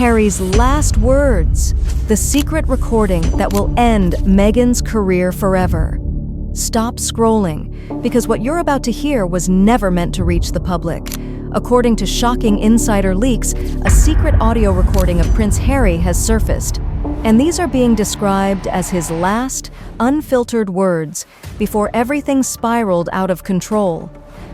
Harry's last words, the secret recording that will end Meghan's career forever. Stop scrolling, because what you're about to hear was never meant to reach the public. According to shocking insider leaks, a secret audio recording of PrinceHarry has surfaced, and these are being described as his last, unfiltered words before everything spiraled out of control.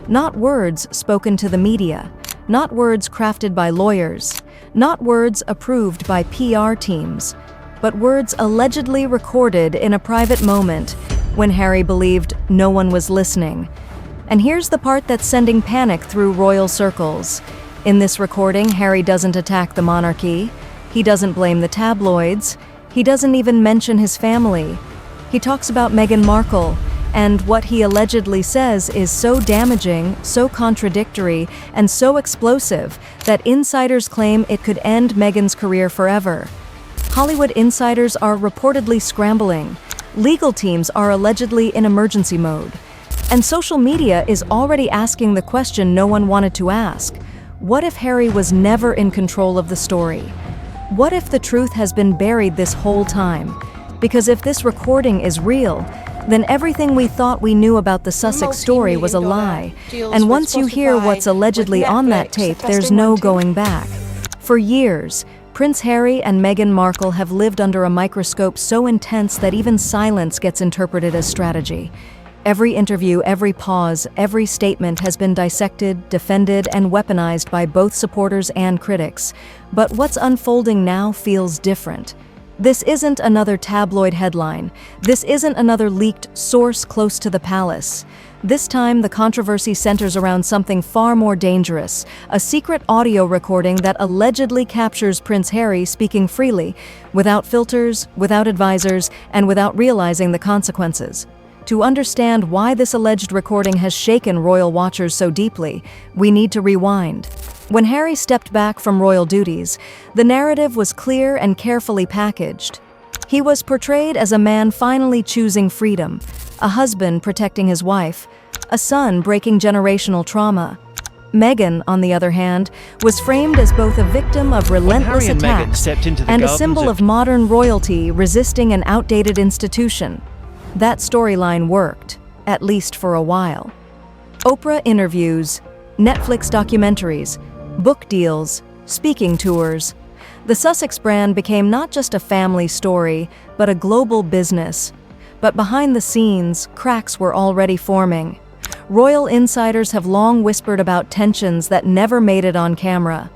Not words spoken to the media, not words crafted by lawyers, not words approved by PR teams, but words allegedly recorded in a private moment when Harry believed no one was listening. And here's the part that's sending panic through royal circles. In this recording, Harry doesn't attack the monarchy. He doesn't blame the tabloids. He doesn't even mention his family. He talks about Meghan Markle, and what he allegedly says is so damaging, so contradictory, and so explosive that insiders claim it could end Meghan's career forever. Hollywood insiders are reportedly scrambling. Legal teams are allegedly in emergency mode. And social media is already asking the question no one wanted to ask. What if Harry was never in control of the story? What if the truth has been buried this whole time? Because if this recording is real, then everything we thought we knew about the Sussex story was a lie. And once you hear what's allegedly on that tape, there's no going back. For years, Prince Harry and Meghan Markle have lived under a microscope so intense that even silence gets interpreted as strategy. Every interview, every pause, every statement has been dissected, defended, and weaponized by both supporters and critics. But what's unfolding now feels different. This isn't another tabloid headline. This isn't another leaked source close to the palace. This time, the controversy centers around something far more dangerous, a secret audio recording that allegedly captures Prince Harry speaking freely, without filters, without advisors, and without realizing the consequences. To understand why this alleged recording has shaken royal watchers so deeply, we need to rewind. When Harry stepped back from royal duties, the narrative was clear and carefully packaged. He was portrayed as a man finally choosing freedom, a husband protecting his wife, a son breaking generational trauma. Meghan, on the other hand, was framed as both a victim of relentless attacks and a symbol of modern royalty resisting an outdated institution. That storyline worked, at least for a while. Oprah interviews, Netflix documentaries, book deals, speaking tours. The Sussex brand became not just a family story, but a global business. But behind the scenes, cracks were already forming. Royal insiders have long whispered about tensions that never made it on camera.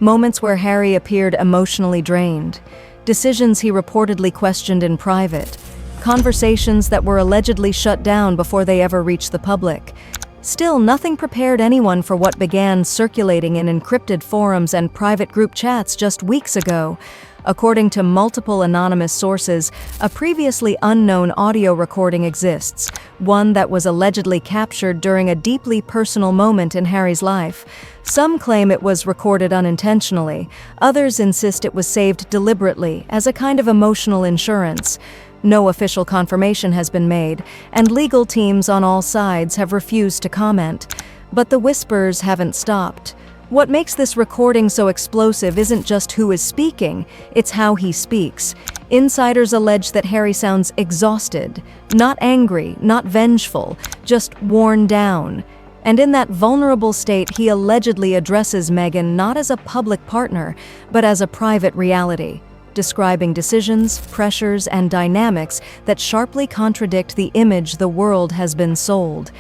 Moments where Harry appeared emotionally drained. Decisions he reportedly questioned in private. Conversations that were allegedly shut down before they ever reached the public. Still, nothing prepared anyone for what began circulating in encrypted forums and private group chats just weeks ago. According to multiple anonymous sources, a previously unknown audio recording exists, one that was allegedly captured during a deeply personal moment in Harry's life. Some claim it was recorded unintentionally, others insist it was saved deliberately as a kind of emotional insurance. No official confirmation has been made, and legal teams on all sides have refused to comment. But the whispers haven't stopped. What makes this recording so explosive isn't just who is speaking, it's how he speaks. Insiders allege that Harry sounds exhausted, not angry, not vengeful, just worn down. And in that vulnerable state, he allegedly addresses Meghan not as a public partner, but as a private reality, describing decisions, pressures, and dynamics that sharply contradict the image the world has been sold.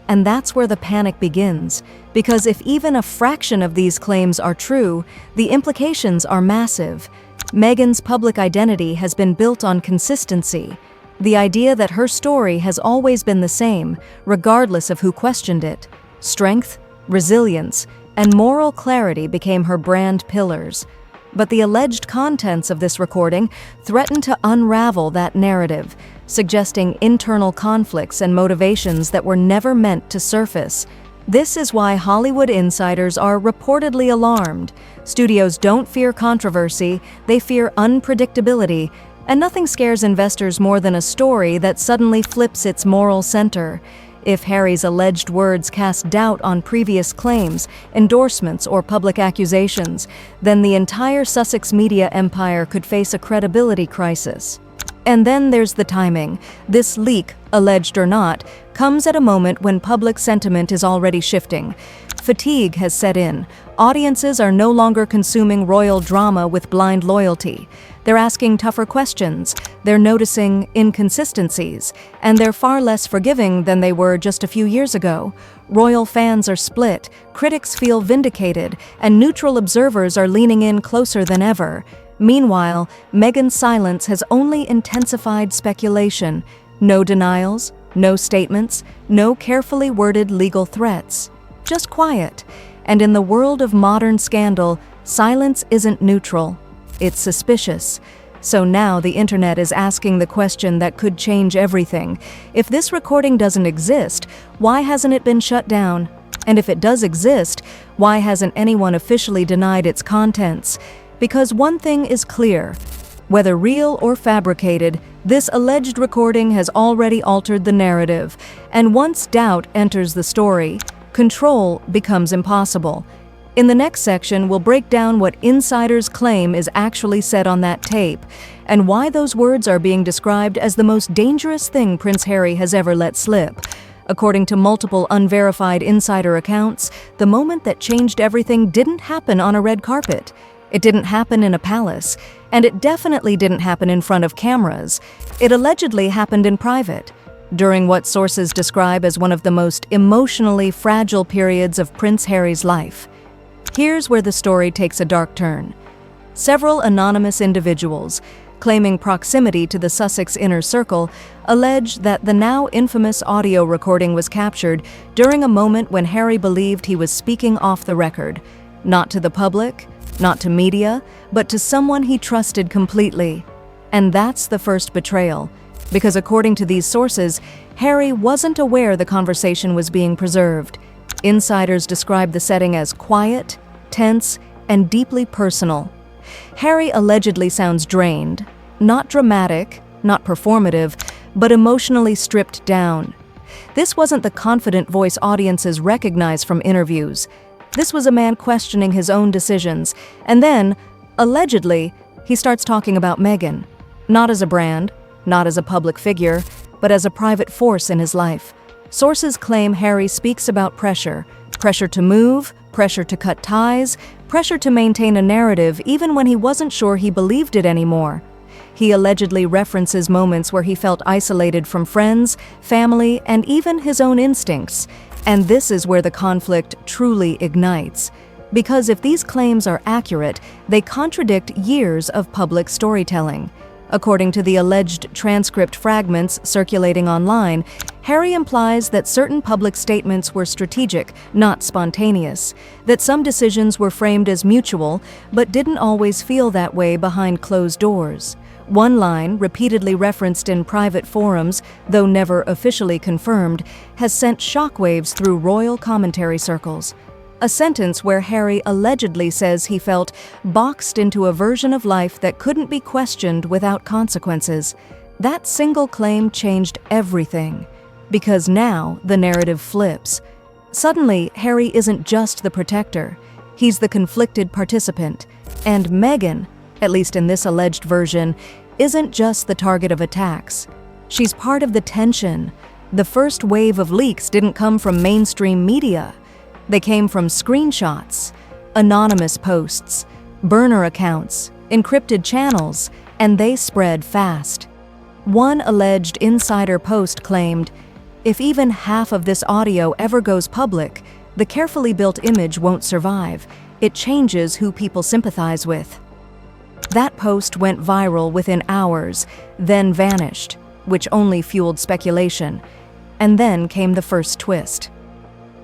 And that's where the panic begins, because if even a fraction of these claims are true, the implications are massive. Meghan's public identity has been built on consistency, the idea that her story has always been the same, regardless of who questioned it. Strength, resilience, and moral clarity became her brand pillars. But the alleged contents of this recording threaten to unravel that narrative, suggesting internal conflicts and motivations that were never meant to surface. This is why Hollywood insiders are reportedly alarmed. Studios don't fear controversy, they fear unpredictability, and nothing scares investors more than a story that suddenly flips its moral center. If Harry's alleged words cast doubt on previous claims, endorsements, or public accusations, then the entire Sussex media empire could face a credibility crisis. And then there's the timing. This leak, alleged or not, comes at a moment when public sentiment is already shifting. Fatigue has set in. Audiences are no longer consuming royal drama with blind loyalty. They're asking tougher questions, they're noticing inconsistencies, and they're far less forgiving than they were just a few years ago. Royal fans are split, critics feel vindicated, and neutral observers are leaning in closer than ever. Meanwhile, Meghan's silence has only intensified speculation. No denials, no statements, no carefully worded legal threats. Just quiet. And in the world of modern scandal, silence isn't neutral. It's suspicious. So now the internet is asking the question that could change everything. If this recording doesn't exist, why hasn't it been shut down? And if it does exist, why hasn't anyone officially denied its contents? Because one thing is clear. Whether real or fabricated, this alleged recording has already altered the narrative. And once doubt enters the story, control becomes impossible. In the next section, we'll break down what insiders claim is actually said on that tape, and why those words are being described as the most dangerous thing Prince Harry has ever let slip. According to multiple unverified insider accounts, the moment that changed everything didn't happen on a red carpet. It didn't happen in a palace, and it definitely didn't happen in front of cameras. It allegedly happened in private, during what sources describe as one of the most emotionally fragile periods of Prince Harry's life. Here's where the story takes a dark turn. Several anonymous individuals, claiming proximity to the Sussex inner circle, allege that the now infamous audio recording was captured during a moment when Harry believed he was speaking off the record, not to the public, not to media, but to someone he trusted completely. And that's the first betrayal, because according to these sources, Harry wasn't aware the conversation was being preserved. Insiders describe the setting as quiet, tense, and deeply personal. Harry allegedly sounds drained, not dramatic, not performative, but emotionally stripped down. This wasn't the confident voice audiences recognize from interviews. This was a man questioning his own decisions, and then, allegedly, he starts talking about Meghan, not as a brand, not as a public figure, but as a private force in his life. Sources claim Harry speaks about pressure to move, pressure to cut ties, pressure to maintain a narrative even when he wasn't sure he believed it anymore. He allegedly references moments where he felt isolated from friends, family, and even his own instincts. And this is where the conflict truly ignites. Because if these claims are accurate, they contradict years of public storytelling. According to the alleged transcript fragments circulating online, Harry implies that certain public statements were strategic, not spontaneous, that some decisions were framed as mutual, but didn't always feel that way behind closed doors. One line, repeatedly referenced in private forums, though never officially confirmed, has sent shockwaves through royal commentary circles. A sentence where Harry allegedly says he felt boxed into a version of life that couldn't be questioned without consequences. That single claim changed everything, because now the narrative flips. Suddenly, Harry isn't just the protector, he's the conflicted participant, and Meghan, at least in this alleged version, isn't just the target of attacks. She's part of the tension. The first wave of leaks didn't come from mainstream media. They came from screenshots, anonymous posts, burner accounts, encrypted channels, and they spread fast. One alleged insider post claimed, "If even half of this audio ever goes public, the carefully built image won't survive. It changes who people sympathize with." That post went viral within hours, then vanished, which only fueled speculation. And then came the first twist.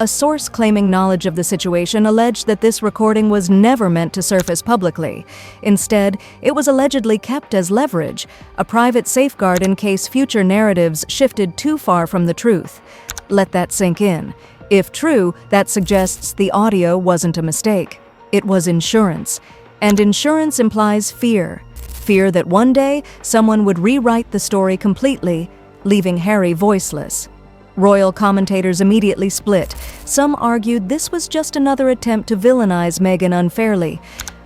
A source claiming knowledge of the situation alleged that this recording was never meant to surface publicly. Instead, it was allegedly kept as leverage, a private safeguard in case future narratives shifted too far from the truth. Let that sink in. If true, that suggests the audio wasn't a mistake. It was insurance. And insurance implies fear. Fear that one day someone would rewrite the story completely, leaving Harry voiceless. Royal commentators immediately split. Some argued this was just another attempt to villainize Meghan unfairly.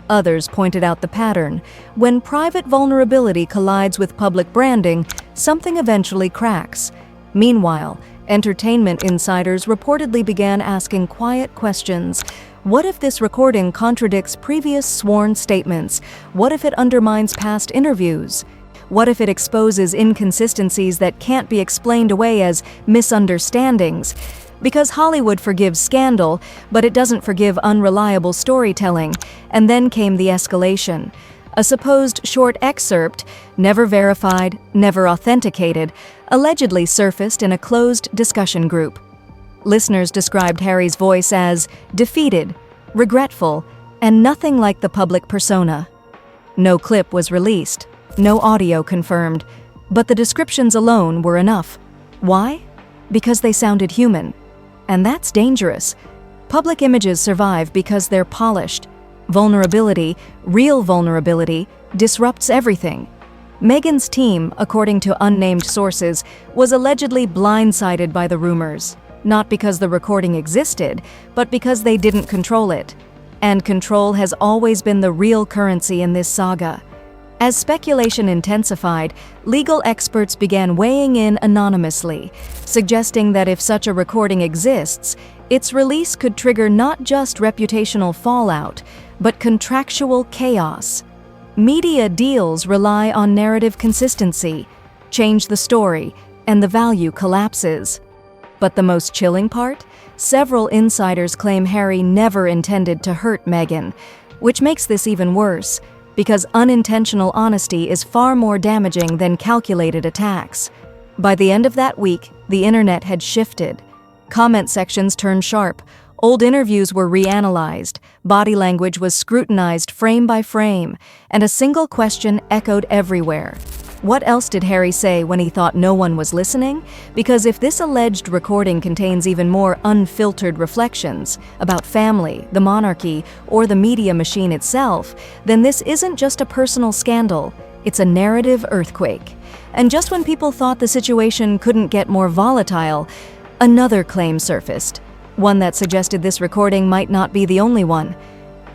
Others pointed out the pattern. When private vulnerability collides with public branding, something eventually cracks. Meanwhile, entertainment insiders reportedly began asking quiet questions. What if this recording contradicts previous sworn statements? What if it undermines past interviews? What if it exposes inconsistencies that can't be explained away as misunderstandings? Because Hollywood forgives scandal, but it doesn't forgive unreliable storytelling. And then came the escalation. A supposed short excerpt, never verified, never authenticated, allegedly surfaced in a closed discussion group. Listeners described Harry's voice as defeated, regretful, and nothing like the public persona. No clip was released, no audio confirmed, but the descriptions alone were enough. Why? Because they sounded human. And that's dangerous. Public images survive because they're polished. Vulnerability, real vulnerability, disrupts everything. Meghan's team, according to unnamed sources, was allegedly blindsided by the rumors, not because the recording existed, but because they didn't control it. And control has always been the real currency in this saga. As speculation intensified, legal experts began weighing in anonymously, suggesting that if such a recording exists, its release could trigger not just reputational fallout, but contractual chaos. Media deals rely on narrative consistency. Change the story, and the value collapses. But the most chilling part? Several insiders claim Harry never intended to hurt Meghan, which makes this even worse, because unintentional honesty is far more damaging than calculated attacks. By the end of that week, the internet had shifted. Comment sections turned sharp, old interviews were reanalyzed, body language was scrutinized frame by frame, and a single question echoed everywhere. What else did Harry say when he thought no one was listening? Because if this alleged recording contains even more unfiltered reflections about family, the monarchy, or the media machine itself, then this isn't just a personal scandal, it's a narrative earthquake. And just when people thought the situation couldn't get more volatile, another claim surfaced, one that suggested this recording might not be the only one.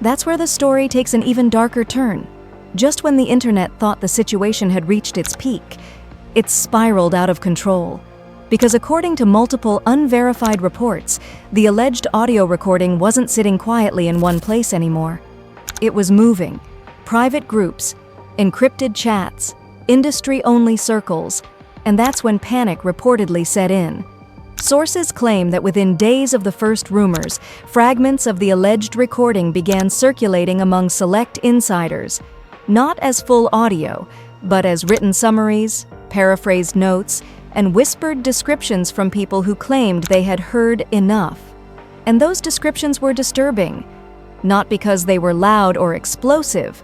That's where the story takes an even darker turn. Just when the internet thought the situation had reached its peak, it spiraled out of control. Because according to multiple unverified reports, the alleged audio recording wasn't sitting quietly in one place anymore. It was moving. Private groups, encrypted chats, industry-only circles, and that's when panic reportedly set in. Sources claim that within days of the first rumors, fragments of the alleged recording began circulating among select insiders, not as full audio, but as written summaries, paraphrased notes, and whispered descriptions from people who claimed they had heard enough. And those descriptions were disturbing, not because they were loud or explosive,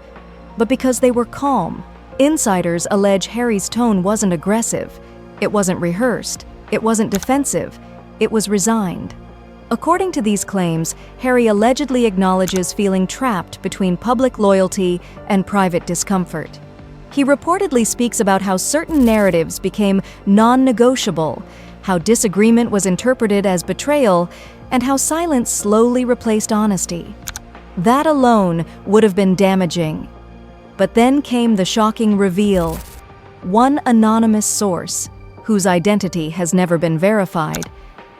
but because they were calm. Insiders allege Harry's tone wasn't aggressive, it wasn't rehearsed, it wasn't defensive, it was resigned. According to these claims, Harry allegedly acknowledges feeling trapped between public loyalty and private discomfort. He reportedly speaks about how certain narratives became non-negotiable, how disagreement was interpreted as betrayal, and how silence slowly replaced honesty. That alone would have been damaging. But then came the shocking reveal. One anonymous source, whose identity has never been verified,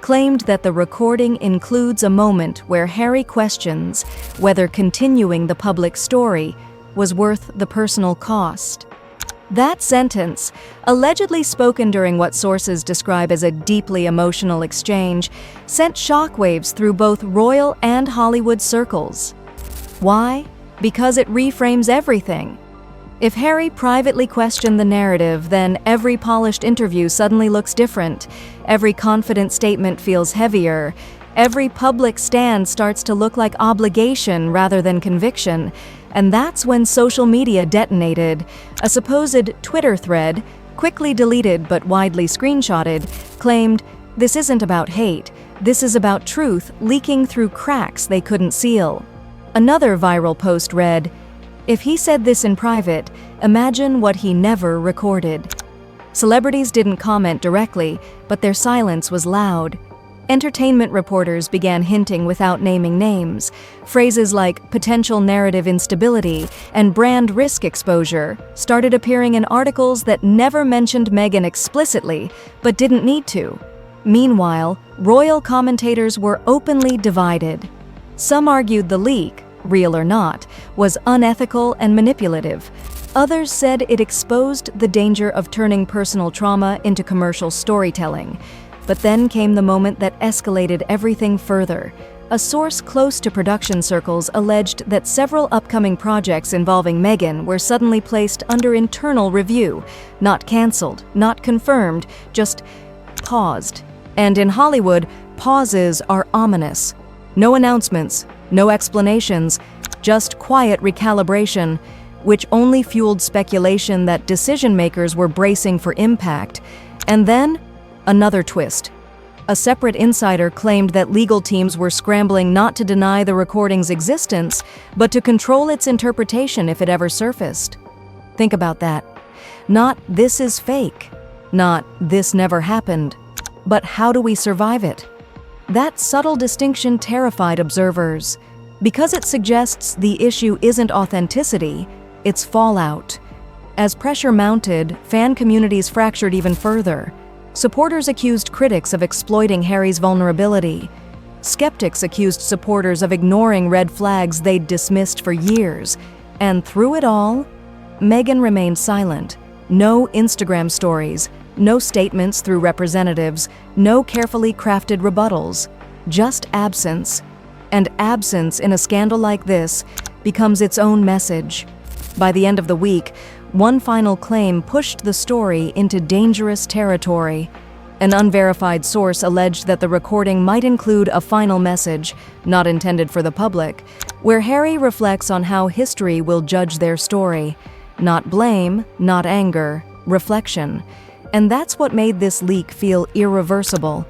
claimed that the recording includes a moment where Harry questions whether continuing the public story was worth the personal cost. That sentence, allegedly spoken during what sources describe as a deeply emotional exchange, sent shockwaves through both royal and Hollywood circles. Why? Because it reframes everything. If Harry privately questioned the narrative, then every polished interview suddenly looks different, every confident statement feels heavier, every public stand starts to look like obligation rather than conviction, and that's when social media detonated. A supposed Twitter thread, quickly deleted but widely screenshotted, claimed, "This isn't about hate, this is about truth leaking through cracks they couldn't seal." Another viral post read, "If he said this in private, imagine what he never recorded." Celebrities didn't comment directly, but their silence was loud. Entertainment reporters began hinting without naming names. Phrases like potential narrative instability and brand risk exposure started appearing in articles that never mentioned Meghan explicitly, but didn't need to. Meanwhile, royal commentators were openly divided. Some argued the leak, real or not, was unethical and manipulative. Others said it exposed the danger of turning personal trauma into commercial storytelling. But then came the moment that escalated everything further. A source close to production circles alleged that several upcoming projects involving Meghan were suddenly placed under internal review, not cancelled, not confirmed, just paused. And in Hollywood, pauses are ominous. No announcements, no explanations, just quiet recalibration, which only fueled speculation that decision-makers were bracing for impact. And then, another twist. A separate insider claimed that legal teams were scrambling not to deny the recording's existence, but to control its interpretation if it ever surfaced. Think about that. Not "this is fake," not "this never happened," but "how do we survive it?" That subtle distinction terrified observers, because it suggests the issue isn't authenticity, it's fallout. As pressure mounted, fan communities fractured even further. Supporters accused critics of exploiting Harry's vulnerability. Skeptics accused supporters of ignoring red flags they'd dismissed for years. And through it all, Meghan remained silent. No Instagram stories, no statements through representatives, no carefully crafted rebuttals. Just absence. And absence in a scandal like this becomes its own message. By the end of the week, one final claim pushed the story into dangerous territory. An unverified source alleged that the recording might include a final message, not intended for the public, where Harry reflects on how history will judge their story. Not blame, not anger, reflection. And that's what made this leak feel irreversible.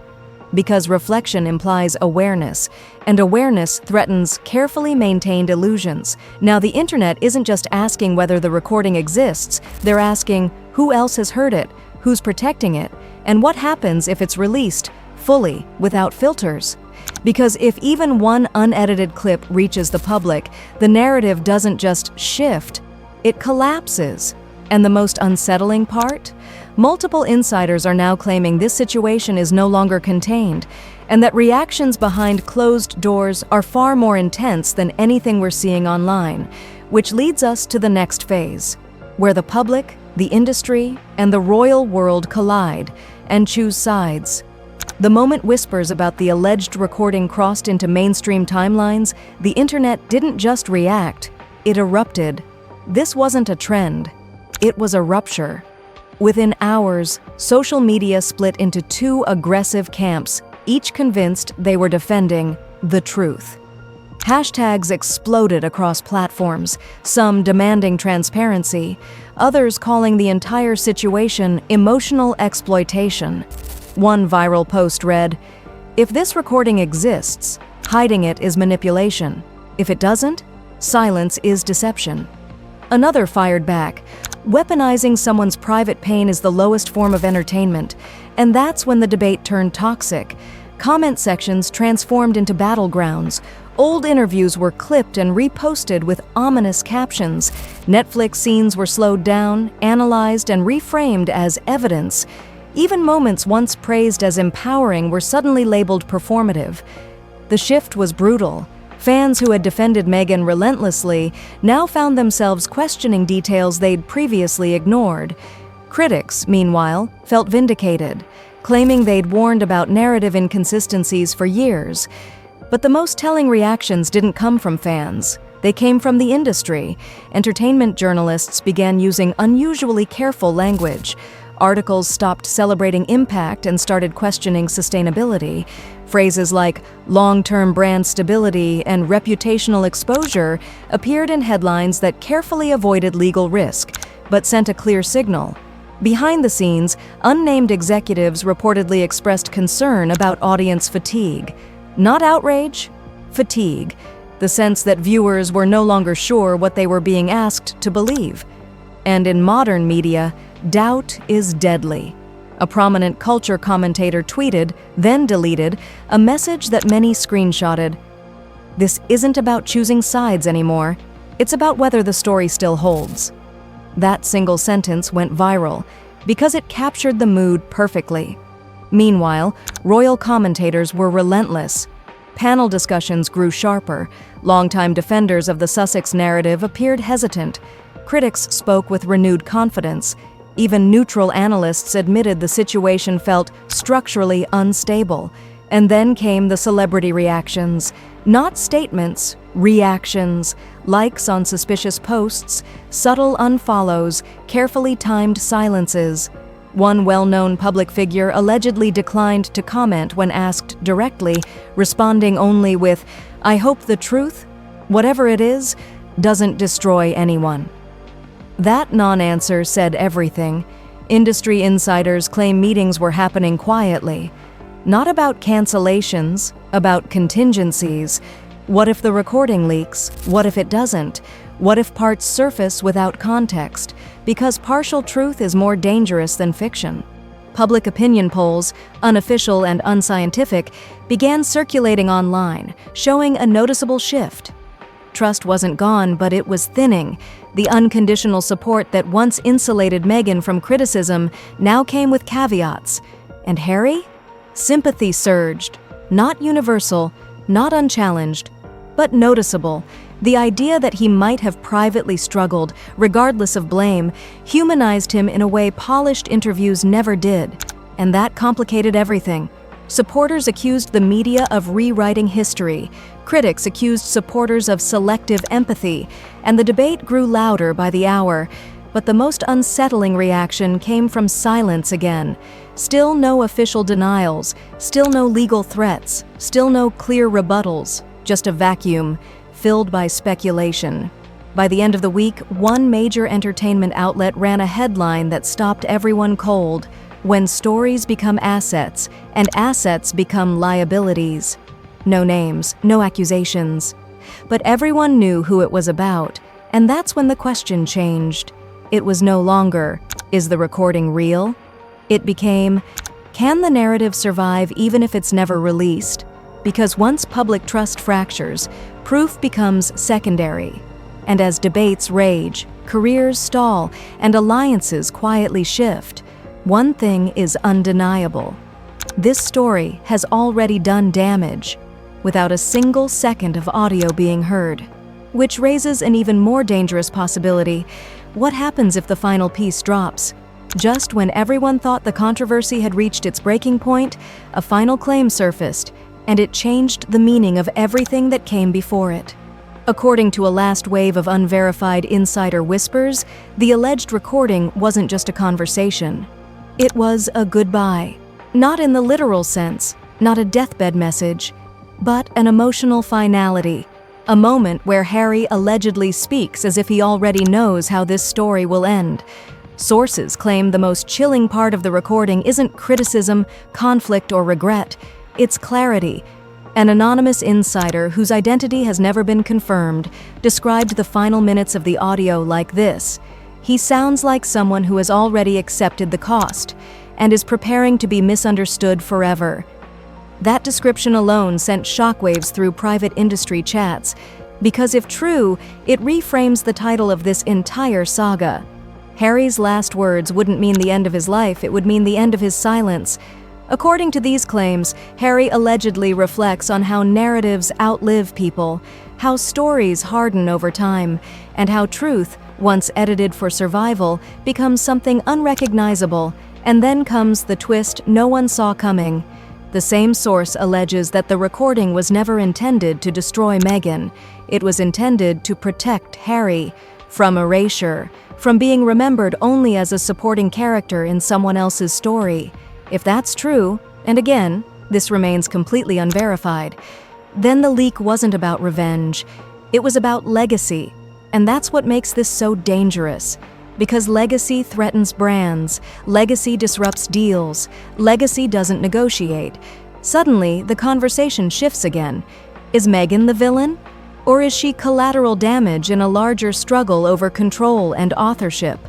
Because reflection implies awareness, and awareness threatens carefully maintained illusions. Now, the internet isn't just asking whether the recording exists, they're asking who else has heard it, who's protecting it, and what happens if it's released, fully, without filters. Because if even one unedited clip reaches the public, the narrative doesn't just shift, it collapses. And the most unsettling part? Multiple insiders are now claiming this situation is no longer contained, and that reactions behind closed doors are far more intense than anything we're seeing online, which leads us to the next phase, where the public, the industry, and the royal world collide and choose sides. The moment whispers about the alleged recording crossed into mainstream timelines, the internet didn't just react, it erupted. This wasn't a trend, it was a rupture. Within hours, social media split into two aggressive camps, each convinced they were defending the truth. Hashtags exploded across platforms, some demanding transparency, others calling the entire situation emotional exploitation. One viral post read, "If this recording exists, hiding it is manipulation. If it doesn't, silence is deception." Another fired back, "Weaponizing someone's private pain is the lowest form of entertainment," and that's when the debate turned toxic. Comment sections transformed into battlegrounds. Old interviews were clipped and reposted with ominous captions. Netflix scenes were slowed down, analyzed, and reframed as evidence. Even moments once praised as empowering were suddenly labeled performative. The shift was brutal. Fans who had defended Meghan relentlessly now found themselves questioning details they'd previously ignored. Critics, meanwhile, felt vindicated, claiming they'd warned about narrative inconsistencies for years. But the most telling reactions didn't come from fans. They came from the industry. Entertainment journalists began using unusually careful language. Articles stopped celebrating impact and started questioning sustainability. Phrases like long-term brand stability and reputational exposure appeared in headlines that carefully avoided legal risk, but sent a clear signal. Behind the scenes, unnamed executives reportedly expressed concern about audience fatigue. Not outrage, fatigue. The sense that viewers were no longer sure what they were being asked to believe. And in modern media, Doubt is deadly. A prominent culture commentator tweeted, then deleted, a message that many screenshotted. This isn't about choosing sides anymore. It's about whether the story still holds. That single sentence went viral because it captured the mood perfectly. Meanwhile, royal commentators were relentless. Panel discussions grew sharper. Longtime defenders of the Sussex narrative appeared hesitant. Critics spoke with renewed confidence. Even neutral analysts admitted the situation felt structurally unstable. And then came the celebrity reactions. Not statements, reactions, likes on suspicious posts, subtle unfollows, carefully timed silences. One well-known public figure allegedly declined to comment when asked directly, responding only with, "I hope the truth, whatever it is, doesn't destroy anyone." That non-answer said everything. Industry insiders claim meetings were happening quietly. Not about cancellations, about contingencies. What if the recording leaks? What if it doesn't? What if parts surface without context? Because partial truth is more dangerous than fiction. Public opinion polls, unofficial and unscientific, began circulating online, showing a noticeable shift. Trust wasn't gone, but it was thinning. The unconditional support that once insulated Meghan from criticism now came with caveats. And Harry? Sympathy surged. Not universal, not unchallenged, but noticeable. The idea that he might have privately struggled, regardless of blame, humanized him in a way polished interviews never did. And that complicated everything. Supporters accused the media of rewriting history. Critics accused supporters of selective empathy, and the debate grew louder by the hour. But the most unsettling reaction came from silence again. Still no official denials, still no legal threats, still no clear rebuttals, just a vacuum filled by speculation. By the end of the week, one major entertainment outlet ran a headline that stopped everyone cold: "When stories become assets, and assets become liabilities." No names, no accusations. But everyone knew who it was about, and that's when the question changed. It was no longer, "Is the recording real?" It became, "Can the narrative survive even if it's never released?" Because once public trust fractures, proof becomes secondary. And as debates rage, careers stall, and alliances quietly shift, one thing is undeniable. This story has already done damage, without a single second of audio being heard. Which raises an even more dangerous possibility. What happens if the final piece drops? Just when everyone thought the controversy had reached its breaking point, a final claim surfaced, and it changed the meaning of everything that came before it. According to a last wave of unverified insider whispers, the alleged recording wasn't just a conversation. It was a goodbye. Not in the literal sense, not a deathbed message, but an emotional finality. A moment where Harry allegedly speaks as if he already knows how this story will end. Sources claim the most chilling part of the recording isn't criticism, conflict, or regret. It's clarity. An anonymous insider whose identity has never been confirmed described the final minutes of the audio like this: "He sounds like someone who has already accepted the cost and is preparing to be misunderstood forever." That description alone sent shockwaves through private industry chats, because if true, it reframes the title of this entire saga. Harry's last words wouldn't mean the end of his life, it would mean the end of his silence. According to these claims, Harry allegedly reflects on how narratives outlive people, how stories harden over time, and how truth, once edited for survival, becomes something unrecognizable, and then comes the twist no one saw coming. The same source alleges that the recording was never intended to destroy Meghan. It was intended to protect Harry from erasure, from being remembered only as a supporting character in someone else's story. If that's true, and again, this remains completely unverified, then the leak wasn't about revenge. It was about legacy, and that's what makes this so dangerous. Because legacy threatens brands, legacy disrupts deals, legacy doesn't negotiate. Suddenly, the conversation shifts again. Is Meghan the villain? Or is she collateral damage in a larger struggle over control and authorship?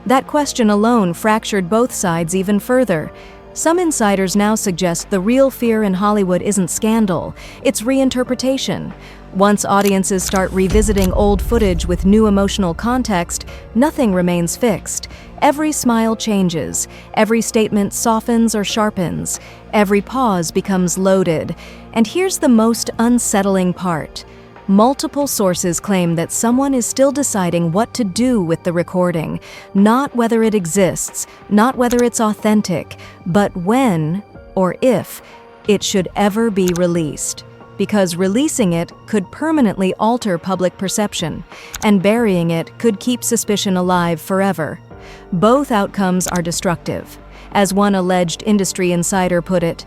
That question alone fractured both sides even further. Some insiders now suggest the real fear in Hollywood isn't scandal, it's reinterpretation. Once audiences start revisiting old footage with new emotional context, nothing remains fixed. Every smile changes, every statement softens or sharpens, every pause becomes loaded. And here's the most unsettling part. Multiple sources claim that someone is still deciding what to do with the recording, not whether it exists, not whether it's authentic, but when, or if, it should ever be released. Because releasing it could permanently alter public perception, and burying it could keep suspicion alive forever. Both outcomes are destructive. As one alleged industry insider put it,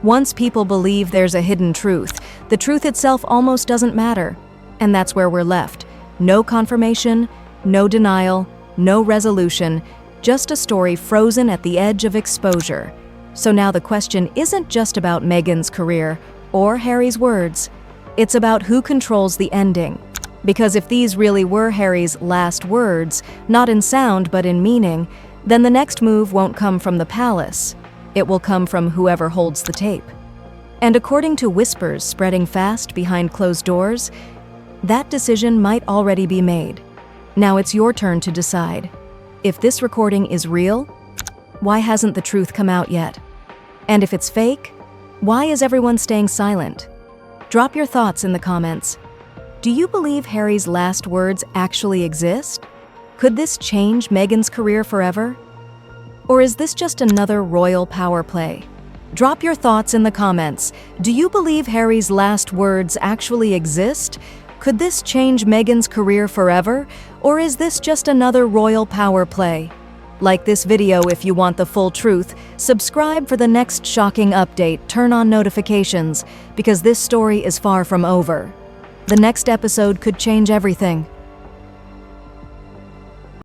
once people believe there's a hidden truth, the truth itself almost doesn't matter. And that's where we're left. No confirmation, no denial, no resolution, just a story frozen at the edge of exposure. So now the question isn't just about Meghan's career or Harry's words. It's about who controls the ending. Because if these really were Harry's last words, not in sound but in meaning, then the next move won't come from the palace. It will come from whoever holds the tape. And according to whispers spreading fast behind closed doors, that decision might already be made. Now it's your turn to decide. If this recording is real, why hasn't the truth come out yet? And if it's fake, why is everyone staying silent? Drop your thoughts in the comments. Do you believe Harry's last words actually exist? Could this change Meghan's career forever? Or is this just another royal power play? Drop your thoughts in the comments. Do you believe Harry's last words actually exist? Could this change Meghan's career forever? Or is this just another royal power play? Like this video if you want the full truth, subscribe for the next shocking update, turn on notifications, because this story is far from over. The next episode could change everything.